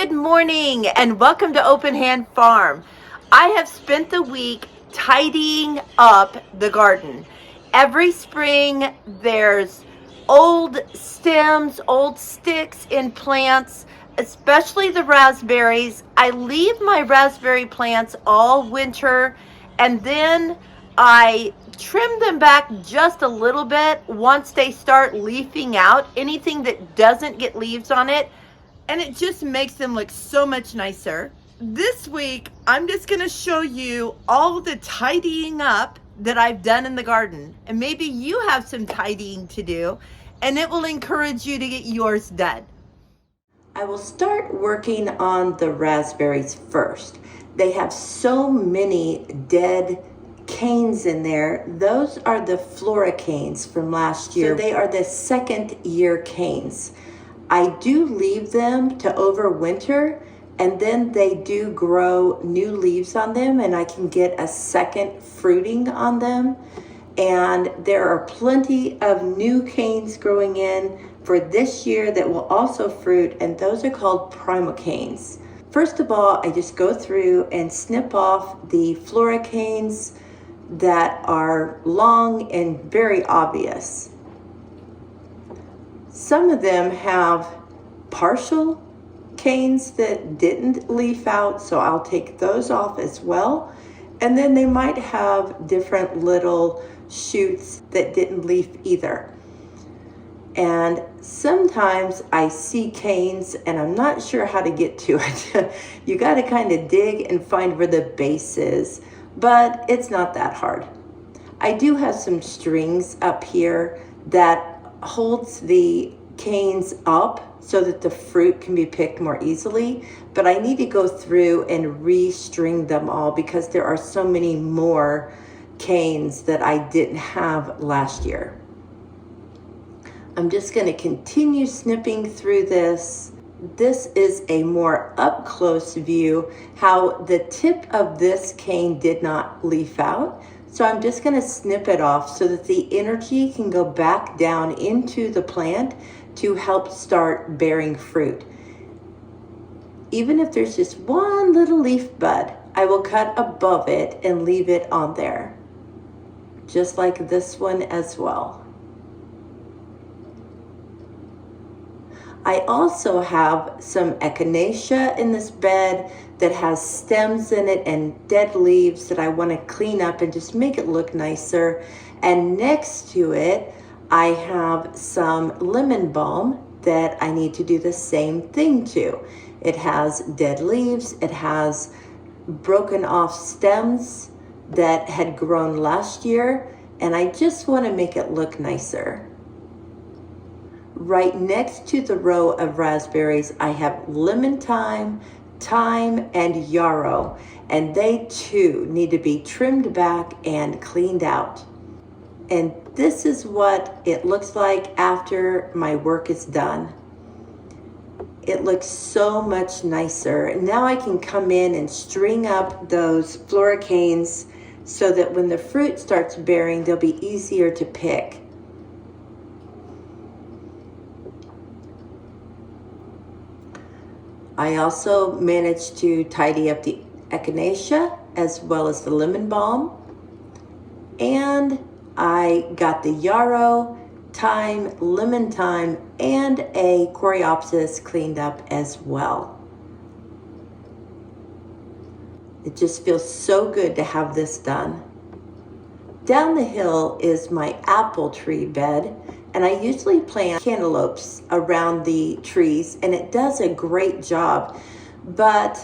Good morning and welcome to Open Hand Farm. I have spent the week tidying up the garden. Every spring there's old stems, old sticks in plants, especially the raspberries. I leave my raspberry plants all winter and then I trim them back just a little bit once they start leafing out. Anything that doesn't get leaves on it, and it just makes them look so much nicer. This week, I'm just gonna show you all the tidying up that I've done in the garden. And maybe you have some tidying to do, and it will encourage you to get yours done. I will start working on the raspberries first. They have so many dead canes in there. Those are the flora canes from last year. So they are the second year canes. I do leave them to overwinter, and then they do grow new leaves on them, and I can get a second fruiting on them. And there are plenty of new canes growing in for this year that will also fruit, and those are called primal canes. First of all, I just go through and snip off the flora canes that are long and very obvious. Some of them have partial canes that didn't leaf out, so I'll take those off as well. And then they might have different little shoots that didn't leaf either. And sometimes I see canes and I'm not sure how to get to it. You got to kind of dig and find where the base is, but it's not that hard. I do have some strings up here that holds the canes up so that the fruit can be picked more easily, but I need to go through and re-string them all because there are so many more canes that I didn't have last year. I'm just going to continue snipping through this. This is a more up close view how the tip of this cane did not leaf out. So I'm just going to snip it off so that the energy can go back down into the plant to help start bearing fruit. Even if there's just one little leaf bud, I will cut above it and leave it on there. Just like this one as well. I also have some echinacea in this bed that has stems in it and dead leaves that I want to clean up and just make it look nicer. And next to it, I have some lemon balm that I need to do the same thing to. It has dead leaves, it has broken off stems that had grown last year, and I just want to make it look nicer. Right next to the row of raspberries, I have lemon thyme, and yarrow, and they too need to be trimmed back and cleaned out. And this is what it looks like after my work is done. It looks so much nicer. Now I can come in and string up those flora canes so that when the fruit starts bearing, they'll be easier to pick. I also managed to tidy up the echinacea as well as the lemon balm. And I got the yarrow, thyme, lemon thyme, and a coreopsis cleaned up as well. It just feels so good to have this done. Down the hill is my apple tree bed, and I usually plant cantaloupes around the trees, and it does a great job. But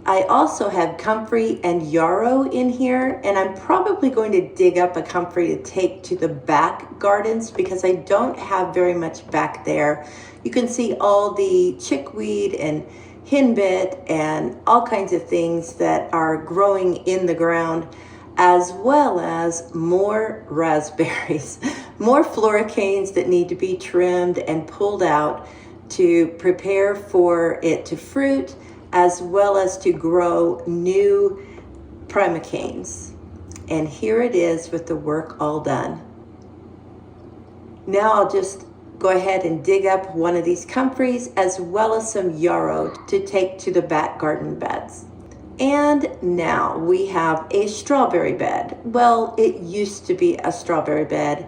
I also have comfrey and yarrow in here, and I'm probably going to dig up a comfrey to take to the back gardens because I don't have very much back there. You can see all the chickweed and henbit and all kinds of things that are growing in the ground, as well as more raspberries, more flora canes that need to be trimmed and pulled out to prepare for it to fruit, as well as to grow new primocanes. And here it is with the work all done. Now I'll just go ahead and dig up one of these comfreys as well as some yarrow to take to the back garden beds. And now we have a strawberry bed. Well, it used to be a strawberry bed,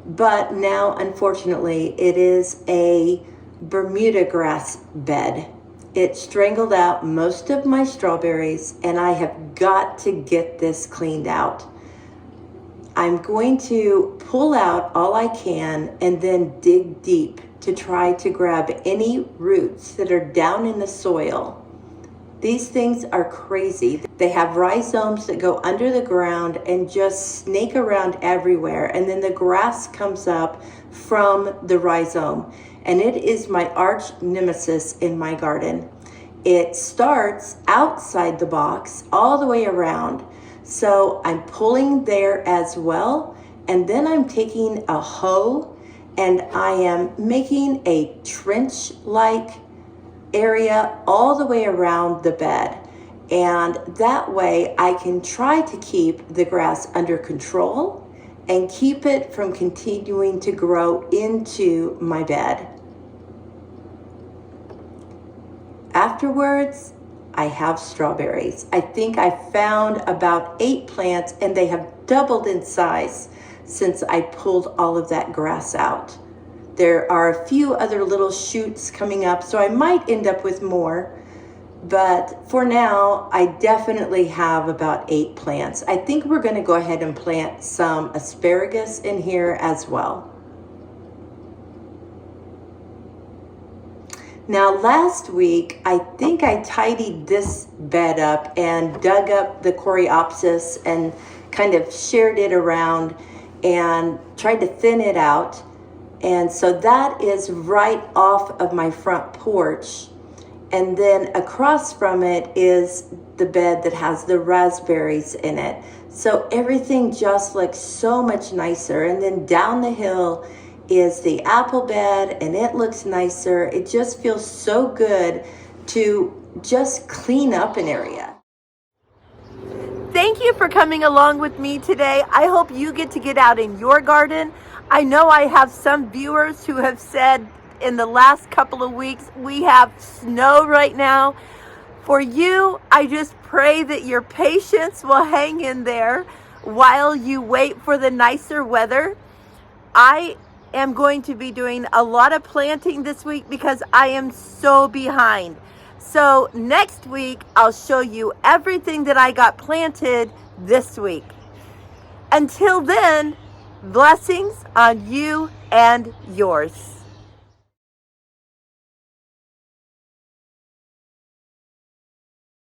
but now unfortunately it is a Bermuda grass bed. It strangled out most of my strawberries, and I have got to get this cleaned out. I'm going to pull out all I can and then dig deep to try to grab any roots that are down in the soil. These things are crazy. They have rhizomes that go under the ground and just snake around everywhere, and then the grass comes up from the rhizome, and it is my arch nemesis in my garden. It starts outside the box all the way around, so I'm pulling there as well, and then I'm taking a hoe and I am making a trench-like area all the way around the bed, and that way I can try to keep the grass under control and keep it from continuing to grow into my bed. Afterwards, I have strawberries. I think I found about 8 plants, and they have doubled in size since I pulled all of that grass out. There are a few other little shoots coming up, so I might end up with more. But for now, I definitely have about 8 plants. I think we're going to go ahead and plant some asparagus in here as well. Now, last week, I think I tidied this bed up and dug up the coreopsis and kind of shared it around and tried to thin it out. And so that is right off of my front porch. And then across from it is the bed that has the raspberries in it. So everything just looks so much nicer. And then down the hill is the apple bed, and it looks nicer. It just feels so good to just clean up an area. Thank you for coming along with me today. I hope you get out in your garden. I know I have some viewers who have said in the last couple of weeks, we have snow right now. For you, I just pray that your patience will hang in there while you wait for the nicer weather. I am going to be doing a lot of planting this week because I am so behind. So next week, I'll show you everything that I got planted this week. Until then, blessings on you and yours.